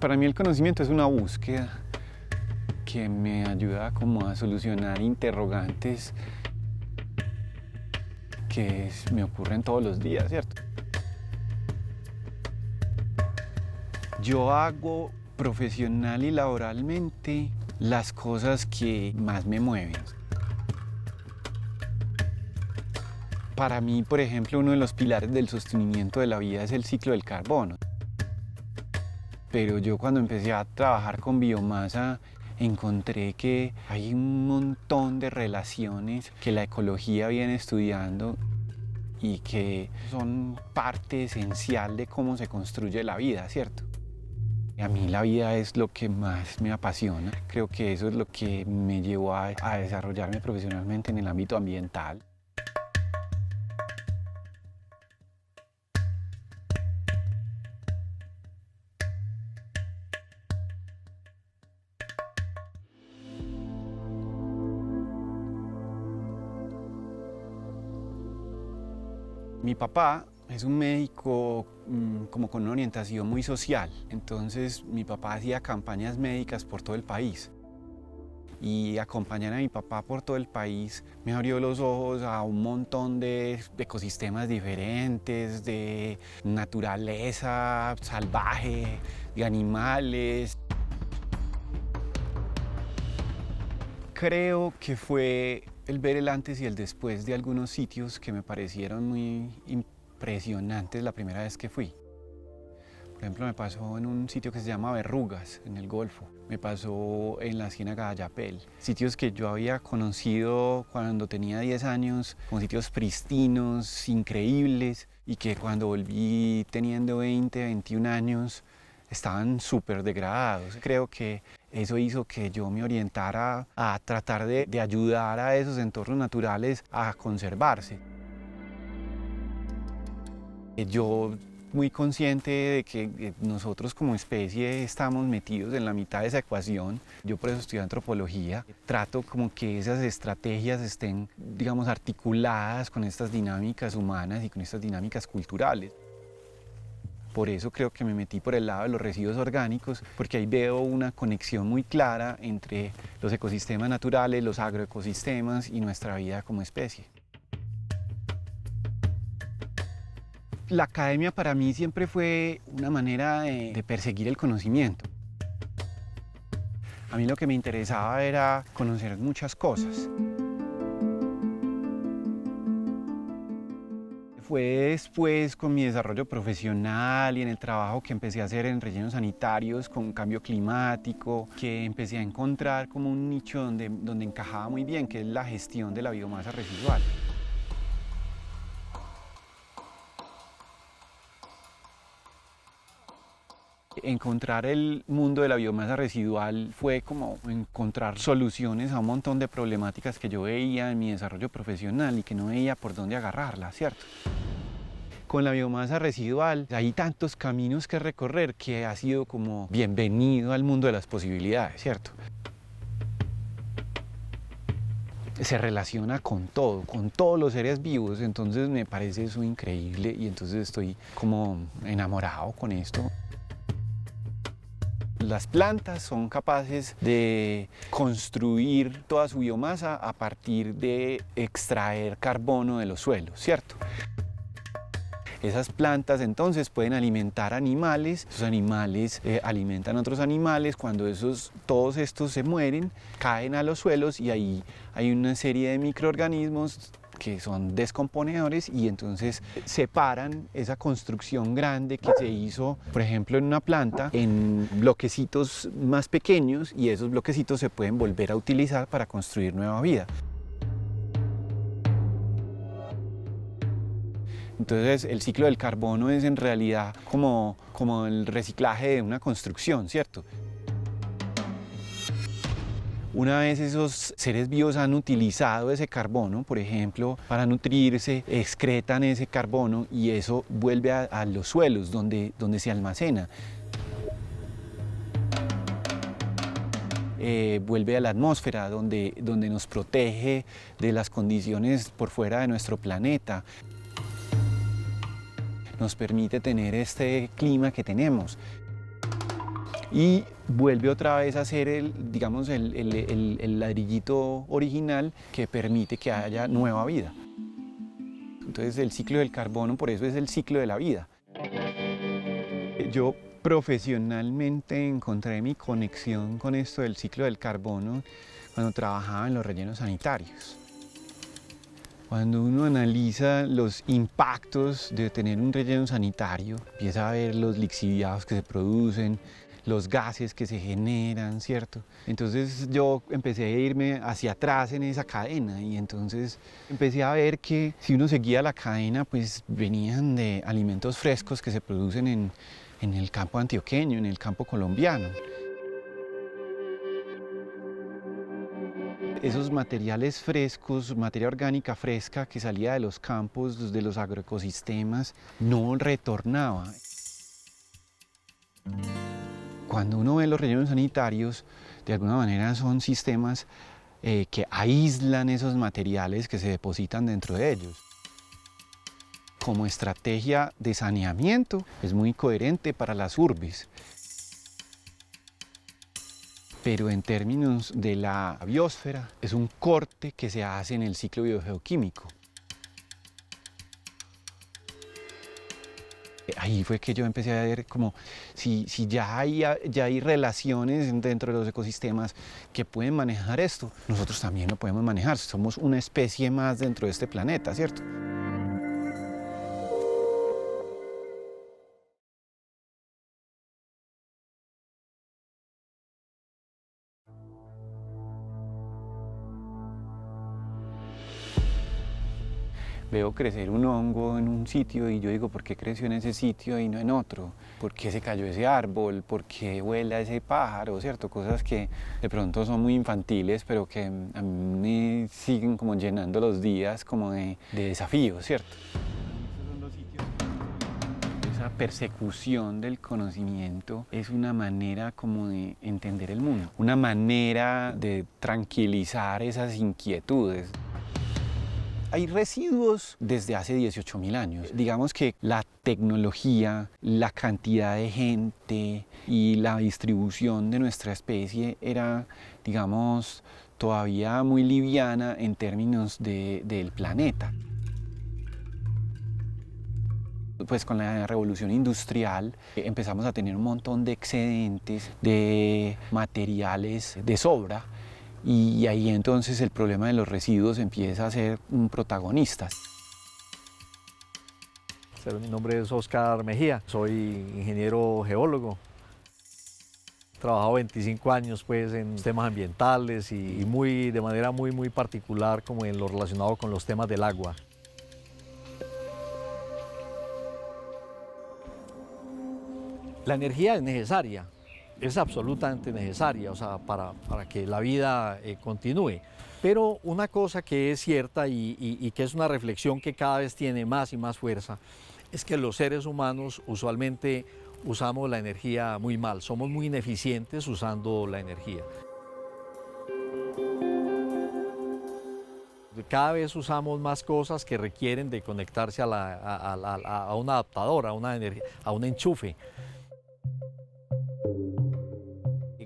Para mí el conocimiento es una búsqueda que me ayuda como a solucionar interrogantes que me ocurren todos los días, ¿cierto? Yo hago profesional y laboralmente las cosas que más me mueven. Para mí, por ejemplo, uno de los pilares del sostenimiento de la vida es el ciclo del carbono. Pero yo cuando empecé a trabajar con biomasa encontré que hay un montón de relaciones que la ecología viene estudiando y que son parte esencial de cómo se construye la vida, ¿cierto? A mí la vida es lo que más me apasiona. Creo que eso es lo que me llevó a desarrollarme profesionalmente en el ámbito ambiental. Mi papá es un médico como con una orientación muy social, entonces mi papá hacía campañas médicas por todo el país. Y acompañar a mi papá por todo el país me abrió los ojos a un montón de ecosistemas diferentes, de naturaleza salvaje, de animales. Creo que fue el ver el antes y el después de algunos sitios que me parecieron muy impresionantes la primera vez que fui. Por ejemplo, me pasó en un sitio que se llama Verrugas, en el Golfo. Me pasó en la Ciénaga de Ayapel. Sitios que yo había conocido cuando tenía 10 años, como sitios pristinos, increíbles, y que cuando volví teniendo 20, 21 años, estaban súper degradados. Creo que eso hizo que yo me orientara a tratar de ayudar a esos entornos naturales a conservarse. Yo muy consciente de que nosotros como especie estamos metidos en la mitad de esa ecuación. Yo por eso estudio antropología. Trato como que esas estrategias estén, digamos, articuladas con estas dinámicas humanas y con estas dinámicas culturales. Por eso creo que me metí por el lado de los residuos orgánicos, porque ahí veo una conexión muy clara entre los ecosistemas naturales, los agroecosistemas y nuestra vida como especie. La academia para mí siempre fue una manera de perseguir el conocimiento. A mí lo que me interesaba era conocer muchas cosas. Fue después con mi desarrollo profesional y en el trabajo que empecé a hacer en rellenos sanitarios con cambio climático, que empecé a encontrar como un nicho donde encajaba muy bien, que es la gestión de la biomasa residual. Encontrar el mundo de la biomasa residual fue como encontrar soluciones a un montón de problemáticas que yo veía en mi desarrollo profesional y que no veía por dónde agarrarla, ¿cierto? Con la biomasa residual hay tantos caminos que recorrer que ha sido como bienvenido al mundo de las posibilidades, ¿cierto? Se relaciona con todo, con todos los seres vivos, entonces me parece eso increíble y entonces estoy como enamorado con esto. Las plantas son capaces de construir toda su biomasa a partir de extraer carbono de los suelos, ¿cierto? Esas plantas entonces pueden alimentar animales, esos animales alimentan a otros animales, cuando todos estos se mueren, caen a los suelos y ahí hay una serie de microorganismos que son descomponedores y entonces separan esa construcción grande que se hizo, por ejemplo, en una planta, en bloquecitos más pequeños y esos bloquecitos se pueden volver a utilizar para construir nueva vida. Entonces el ciclo del carbono es en realidad como el reciclaje de una construcción, ¿cierto? Una vez esos seres vivos han utilizado ese carbono, por ejemplo, para nutrirse, excretan ese carbono y eso vuelve a los suelos donde se almacena. Vuelve a la atmósfera donde nos protege de las condiciones por fuera de nuestro planeta. Nos permite tener este clima que tenemos. y vuelve otra vez a ser digamos, el ladrillito original que permite que haya nueva vida. Entonces el ciclo del carbono, por eso es el ciclo de la vida. Yo profesionalmente encontré mi conexión con esto del ciclo del carbono cuando trabajaba en los rellenos sanitarios. Cuando uno analiza los impactos de tener un relleno sanitario, empieza a ver los lixiviados que se producen, los gases que se generan, ¿cierto? Entonces yo empecé a irme hacia atrás en esa cadena y entonces empecé a ver que si uno seguía la cadena, pues venían de alimentos frescos que se producen en el campo antioqueño, en el campo colombiano. Esos materiales frescos, materia orgánica fresca que salía de los campos, de los agroecosistemas, no retornaba. Cuando uno ve los rellenos sanitarios, de alguna manera son sistemas que aíslan esos materiales que se depositan dentro de ellos. Como estrategia de saneamiento es muy coherente para las urbes. Pero en términos de la biosfera, es un corte que se hace en el ciclo biogeoquímico. Ahí fue que yo empecé a ver como si ya hay relaciones dentro de los ecosistemas que pueden manejar esto, nosotros también lo podemos manejar, somos una especie más dentro de este planeta, ¿cierto? Veo crecer un hongo en un sitio y yo digo, ¿por qué creció en ese sitio y no en otro? ¿Por qué se cayó ese árbol? ¿Por qué vuela ese pájaro? ¿Cierto? Cosas que de pronto son muy infantiles, pero que a mí me siguen como llenando los días como de desafíos, ¿cierto? Esos son los sitios. Esa persecución del conocimiento es una manera como de entender el mundo, una manera de tranquilizar esas inquietudes. Hay residuos desde hace 18.000 años. Digamos que la tecnología, la cantidad de gente y la distribución de nuestra especie era, digamos, todavía muy liviana en términos del planeta. Pues con la revolución industrial empezamos a tener un montón de excedentes de materiales de sobra. Y ahí entonces el problema de los residuos empieza a ser un protagonista. Mi nombre es Oscar Mejía, soy ingeniero geólogo. He trabajado 25 años pues, en temas ambientales y de manera muy particular como en lo relacionado con los temas del agua. La energía es necesaria. Es absolutamente necesaria, o sea, para que la vida continúe. Pero una cosa que es cierta y que es una reflexión que cada vez tiene más y más fuerza, es que los seres humanos usualmente usamos la energía muy mal, somos muy ineficientes usando la energía. Cada vez usamos más cosas que requieren de conectarse a un adaptador, a un enchufe.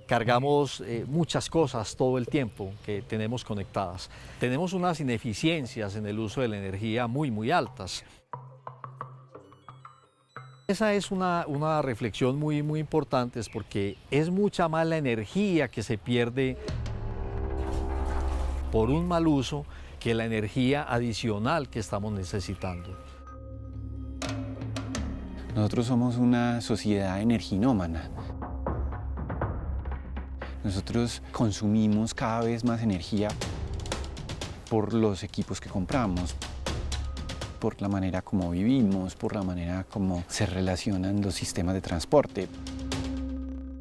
Cargamos muchas cosas todo el tiempo que tenemos conectadas. Tenemos unas ineficiencias en el uso de la energía muy altas. Esa es una reflexión muy importante, es porque es mucha más la energía que se pierde por un mal uso que la energía adicional que estamos necesitando. Nosotros somos una sociedad energinómana. Nosotros consumimos cada vez más energía por los equipos que compramos, por la manera como vivimos, por la manera como se relacionan los sistemas de transporte,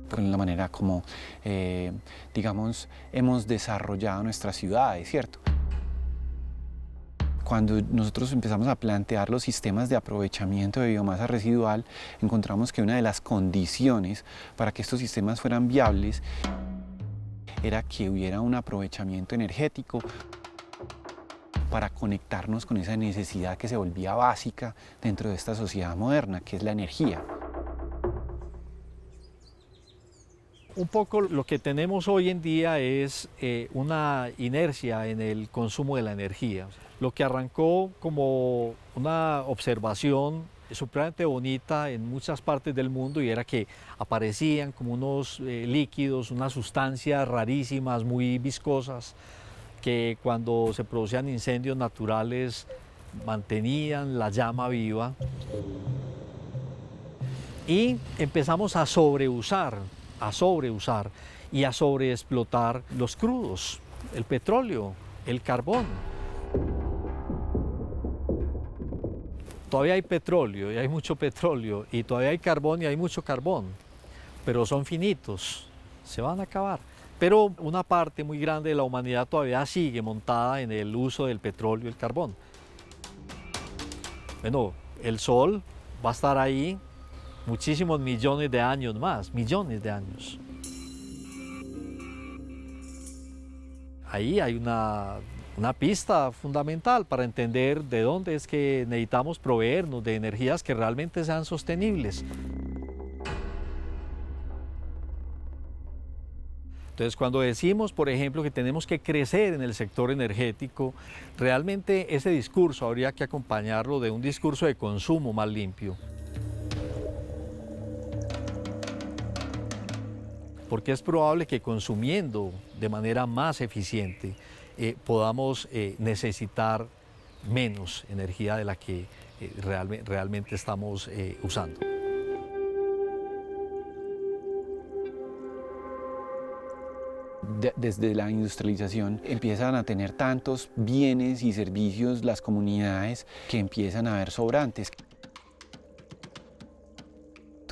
por la manera como, digamos, hemos desarrollado nuestras ciudades, ¿cierto? Cuando nosotros empezamos a plantear los sistemas de aprovechamiento de biomasa residual, encontramos que una de las condiciones para que estos sistemas fueran viables era que hubiera un aprovechamiento energético para conectarnos con esa necesidad que se volvía básica dentro de esta sociedad moderna, que es la energía. Un poco lo que tenemos hoy en día es una inercia en el consumo de la energía. Lo que arrancó como una observación supremamente bonita en muchas partes del mundo y era que aparecían como unos líquidos, unas sustancias rarísimas, muy viscosas, que cuando se producían incendios naturales mantenían la llama viva. Y empezamos a sobreusar y a sobreexplotar los crudos, el petróleo, el carbón. Todavía hay petróleo y hay mucho petróleo, y todavía hay carbón y hay mucho carbón, pero son finitos, se van a acabar. Pero una parte muy grande de la humanidad todavía sigue montada en el uso del petróleo y el carbón. Bueno, el sol va a estar ahí muchísimos millones de años más, millones de años. Ahí hay una pista fundamental para entender de dónde es que necesitamos proveernos de energías que realmente sean sostenibles. Entonces, cuando decimos, por ejemplo, que tenemos que crecer en el sector energético, realmente ese discurso habría que acompañarlo de un discurso de consumo más limpio. Porque es probable que consumiendo de manera más eficiente podamos necesitar menos energía de la que realmente estamos usando. Desde la industrialización empiezan a tener tantos bienes y servicios las comunidades que empiezan a haber sobrantes.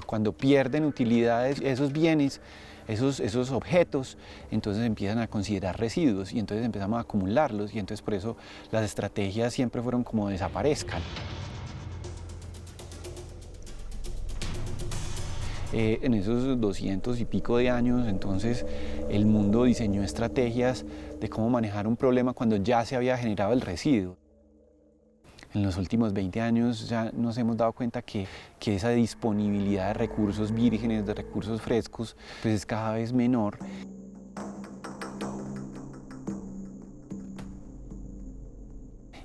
Cuando pierden utilidades esos bienes, esos objetos, entonces empiezan a considerar residuos y entonces empezamos a acumularlos y entonces por eso las estrategias siempre fueron como desaparezcan. En esos 200 y pico de años, entonces el mundo diseñó estrategias de cómo manejar un problema cuando ya se había generado el residuo. En los últimos 20 años ya nos hemos dado cuenta que esa disponibilidad de recursos vírgenes, de recursos frescos, pues es cada vez menor.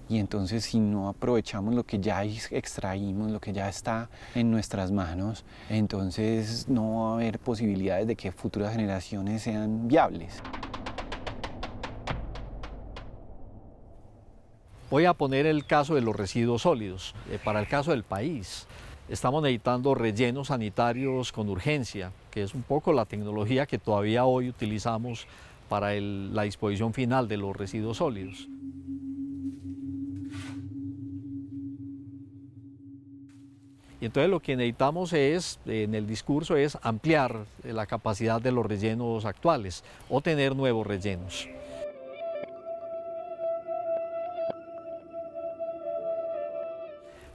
Y entonces si no aprovechamos lo que ya extraímos, lo que ya está en nuestras manos, entonces no va a haber posibilidades de que futuras generaciones sean viables. Voy a poner el caso de los residuos sólidos. Para el caso del país, estamos necesitando rellenos sanitarios con urgencia, que es un poco la tecnología que todavía hoy utilizamos para la disposición final de los residuos sólidos. Y entonces lo que necesitamos en el discurso es ampliar la capacidad de los rellenos actuales o tener nuevos rellenos.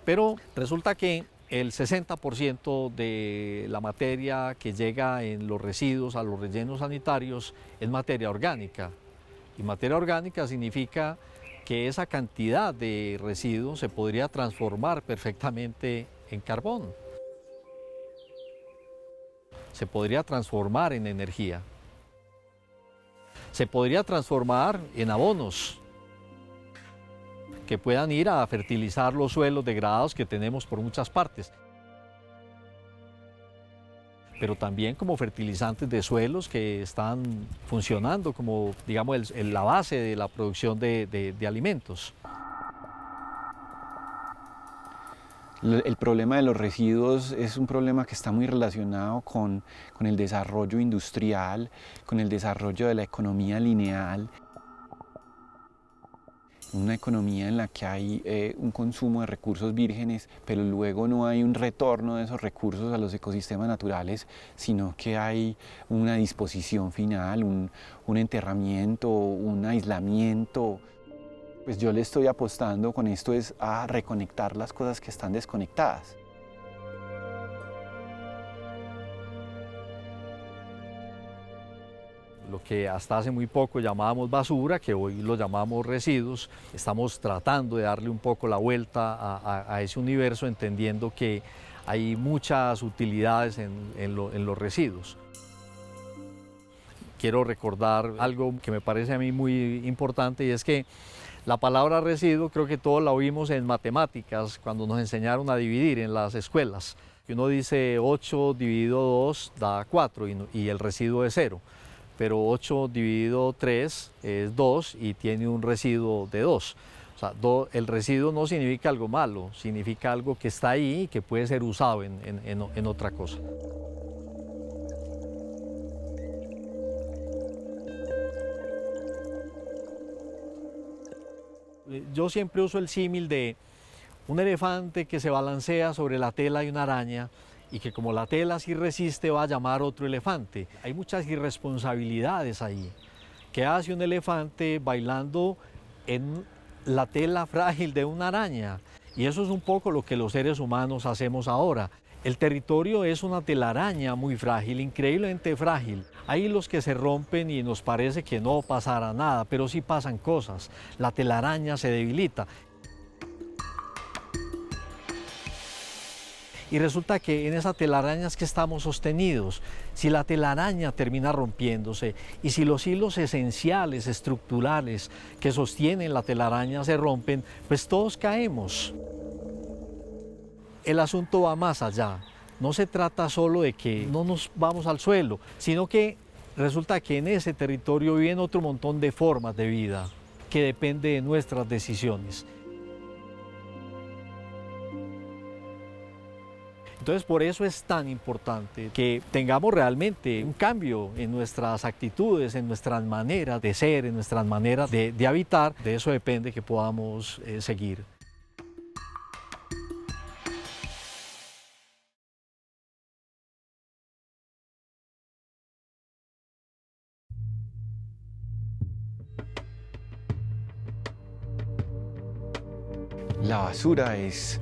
Pero resulta que el 60% de la materia que llega en los residuos a los rellenos sanitarios es materia orgánica. Y materia orgánica significa que esa cantidad de residuos se podría transformar perfectamente en carbón. Se podría transformar en energía. Se podría transformar en abonos que puedan ir a fertilizar los suelos degradados que tenemos por muchas partes, pero también como fertilizantes de suelos que están funcionando como, digamos, la base de la producción de alimentos. El problema de los residuos es un problema que está muy relacionado con el desarrollo industrial, con el desarrollo de la economía lineal. Una economía en la que hay un consumo de recursos vírgenes, pero luego no hay un retorno de esos recursos a los ecosistemas naturales, sino que hay una disposición final, un enterramiento, un aislamiento. Pues yo le estoy apostando con esto es a reconectar las cosas que están desconectadas. Lo que hasta hace muy poco llamábamos basura, que hoy lo llamamos residuos, estamos tratando de darle un poco la vuelta a ese universo, entendiendo que hay muchas utilidades en los residuos. quiero recordar algo que me parece a mí muy importante, y es que la palabra residuo creo que todos la oímos en matemáticas cuando nos enseñaron a dividir en las escuelas. Y uno dice 8 dividido 2 da 4 y el residuo es 0. Pero 8 dividido 3 es 2 y tiene un residuo de 2. O sea, el residuo no significa algo malo, significa algo que está ahí y que puede ser usado en otra cosa. Yo siempre uso el símil de un elefante que se balancea sobre la tela de una araña y que como la tela sí resiste va a llamar otro elefante. Hay muchas irresponsabilidades ahí. ¿Qué hace un elefante bailando en la tela frágil de una araña? Y eso es un poco lo que los seres humanos hacemos ahora. El territorio es una telaraña muy frágil, increíblemente frágil. Hay hilos que se rompen y nos parece que no pasará nada, pero sí pasan cosas. La telaraña se debilita. Y resulta que en esa telaraña es que estamos sostenidos. Si la telaraña termina rompiéndose y si los hilos esenciales, estructurales que sostienen la telaraña se rompen, pues todos caemos. El asunto va más allá. No se trata solo de que no nos vamos al suelo, sino que resulta que en ese territorio viven otro montón de formas de vida que depende de nuestras decisiones. Entonces, por eso es tan importante que tengamos realmente un cambio en nuestras actitudes, en nuestras maneras de ser, en nuestras maneras de habitar. De eso depende que podamos seguir. La basura es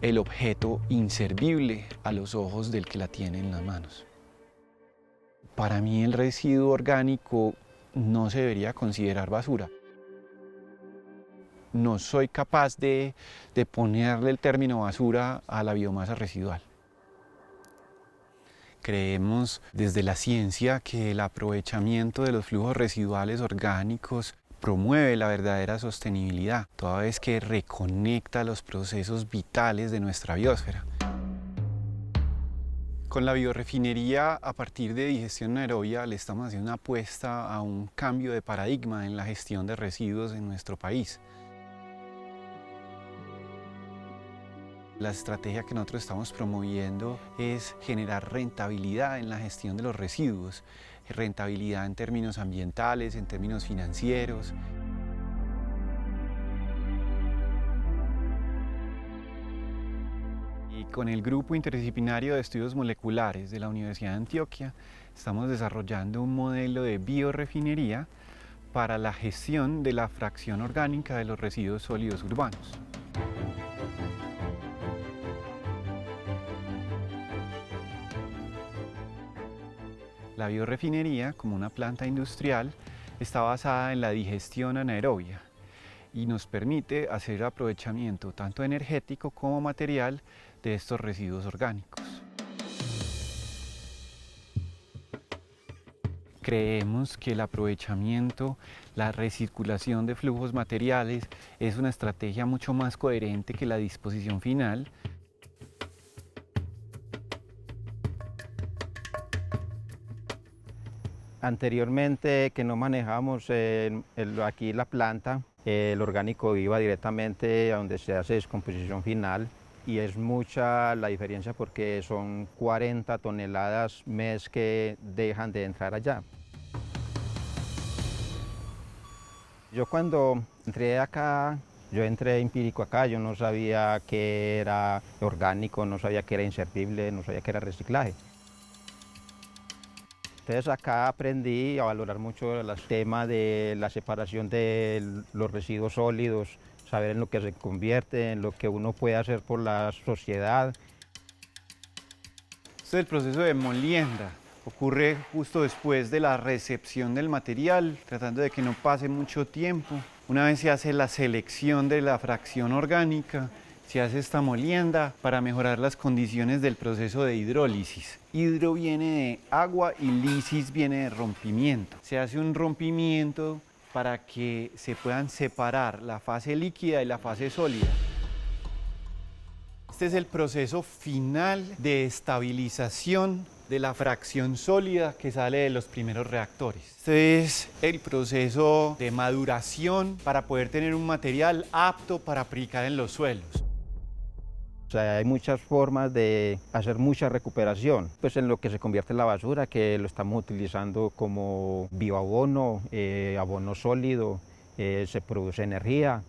el objeto inservible a los ojos del que la tiene en las manos. Para mí el residuo orgánico no se debería considerar basura. No soy capaz de ponerle el término basura a la biomasa residual. Creemos desde la ciencia que el aprovechamiento de los flujos residuales orgánicos promueve la verdadera sostenibilidad, toda vez que reconecta los procesos vitales de nuestra biosfera. Con la biorefinería, a partir de digestión anaerobia, le estamos haciendo una apuesta a un cambio de paradigma en la gestión de residuos en nuestro país. La estrategia que nosotros estamos promoviendo es generar rentabilidad en la gestión de los residuos, rentabilidad en términos ambientales, en términos financieros. Y con el Grupo Interdisciplinario de Estudios Moleculares de la Universidad de Antioquia estamos desarrollando un modelo de biorefinería para la gestión de la fracción orgánica de los residuos sólidos urbanos. La biorefinería, como una planta industrial, está basada en la digestión anaerobia y nos permite hacer aprovechamiento tanto energético como material de estos residuos orgánicos. Creemos que el aprovechamiento, la recirculación de flujos materiales es una estrategia mucho más coherente que la disposición final. Anteriormente, que no manejábamos aquí la planta, el orgánico iba directamente a donde se hace descomposición final y es mucha la diferencia porque son 40 toneladas mes que dejan de entrar allá. Yo cuando entré acá, yo entré empírico acá, yo no sabía qué era orgánico, no sabía qué era inservible, no sabía qué era reciclaje. Entonces acá aprendí a valorar mucho el tema de la separación de los residuos sólidos, saber en lo que se convierte, en lo que uno puede hacer por la sociedad. Este es el proceso de molienda. Ocurre justo después de la recepción del material, tratando de que no pase mucho tiempo. Una vez se hace la selección de la fracción orgánica, Se hace esta molienda para mejorar las condiciones del proceso de hidrólisis. Hidro viene de agua y lisis viene de rompimiento. Se hace un rompimiento para que se puedan separar la fase líquida y la fase sólida. Este es el proceso final de estabilización de la fracción sólida que sale de los primeros reactores. Este es el proceso de maduración para poder tener un material apto para aplicar en los suelos. O sea, hay muchas formas de hacer mucha recuperación, pues en lo que se convierte en la basura, que lo estamos utilizando como bioabono, abono sólido, se produce energía,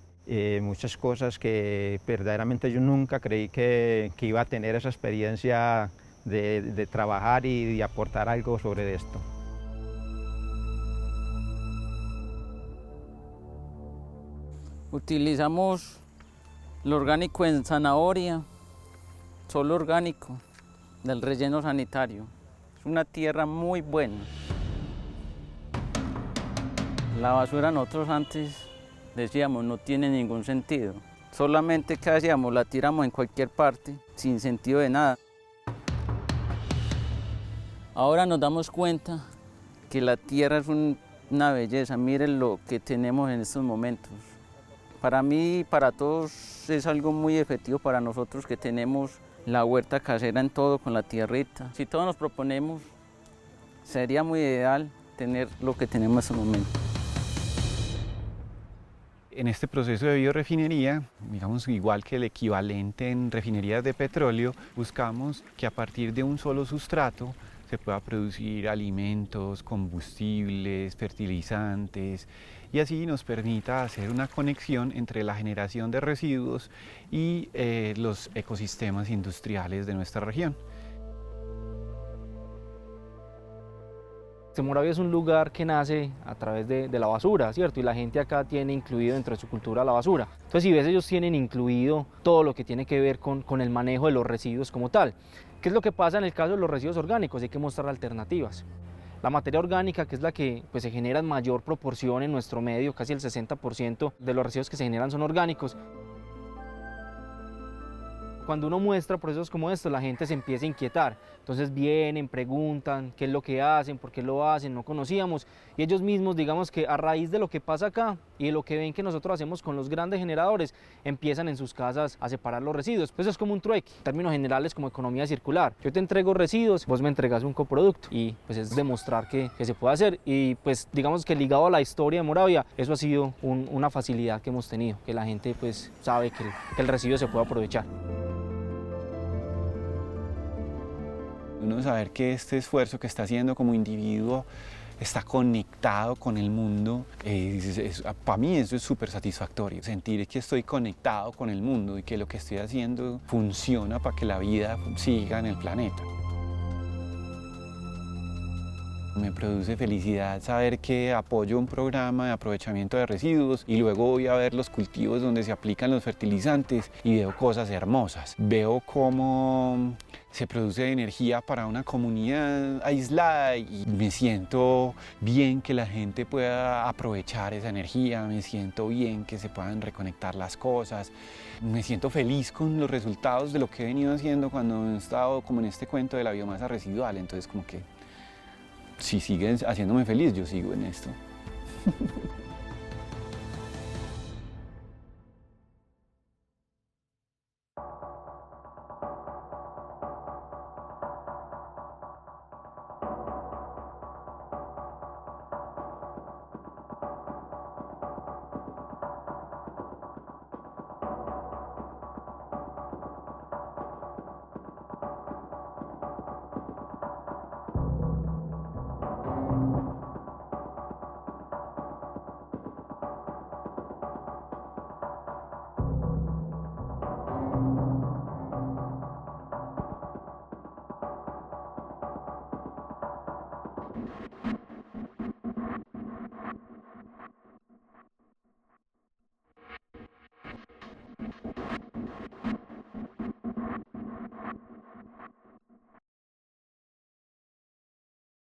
muchas cosas que verdaderamente yo nunca creí que iba a tener esa experiencia de trabajar y de aportar algo sobre esto. Utilizamos lo orgánico en zanahoria, solo orgánico, del relleno sanitario. Es una tierra muy buena. La basura nosotros antes decíamos no tiene ningún sentido. Solamente que hacíamos, la tiramos en cualquier parte, sin sentido de nada. Ahora nos damos cuenta que la tierra es una belleza. Miren lo que tenemos en estos momentos. Para mí y para todos es algo muy efectivo para nosotros que tenemos la huerta casera en todo con la tierrita. Si todos nos proponemos, sería muy ideal tener lo que tenemos en este momento. En este proceso de biorefinería, digamos igual que el equivalente en refinerías de petróleo, buscamos que a partir de un solo sustrato se pueda producir alimentos, combustibles, fertilizantes, y así nos permita hacer una conexión entre la generación de residuos y los ecosistemas industriales de nuestra región. Moravia es un lugar que nace a través de la basura, ¿cierto? Y la gente acá tiene incluido dentro de su cultura la basura. Entonces, si ves, ellos tienen incluido todo lo que tiene que ver con el manejo de los residuos como tal. ¿Qué es lo que pasa en el caso de los residuos orgánicos? Hay que mostrar alternativas. La materia orgánica, que es la que se genera en mayor proporción en nuestro medio, casi el 60% de los residuos que se generan son orgánicos. Cuando uno muestra procesos como estos, la gente se empieza a inquietar. Entonces vienen, preguntan qué es lo que hacen, por qué lo hacen, no conocíamos. Y ellos mismos, digamos que a raíz de lo que pasa acá y de lo que ven que nosotros hacemos con los grandes generadores, empiezan en sus casas a separar los residuos. Pues eso es como un trueque, en términos generales como economía circular. Yo te entrego residuos, vos me entregas un coproducto. Y pues es demostrar que se puede hacer. Y pues digamos que ligado a la historia de Moravia, eso ha sido una facilidad que hemos tenido, que la gente pues sabe que el residuo se puede aprovechar. Uno saber que este esfuerzo que está haciendo como individuo está conectado con el mundo, para mí eso es súper satisfactorio, sentir que estoy conectado con el mundo y que lo que estoy haciendo funciona para que la vida siga en el planeta. Me produce felicidad saber que apoyo un programa de aprovechamiento de residuos y luego voy a ver los cultivos donde se aplican los fertilizantes y veo cosas hermosas. Veo cómo se produce energía para una comunidad aislada y me siento bien que la gente pueda aprovechar esa energía, me siento bien que se puedan reconectar las cosas, me siento feliz con los resultados de lo que he venido haciendo cuando he estado como en este cuento de la biomasa residual, entonces como que si siguen haciéndome feliz, yo sigo en esto.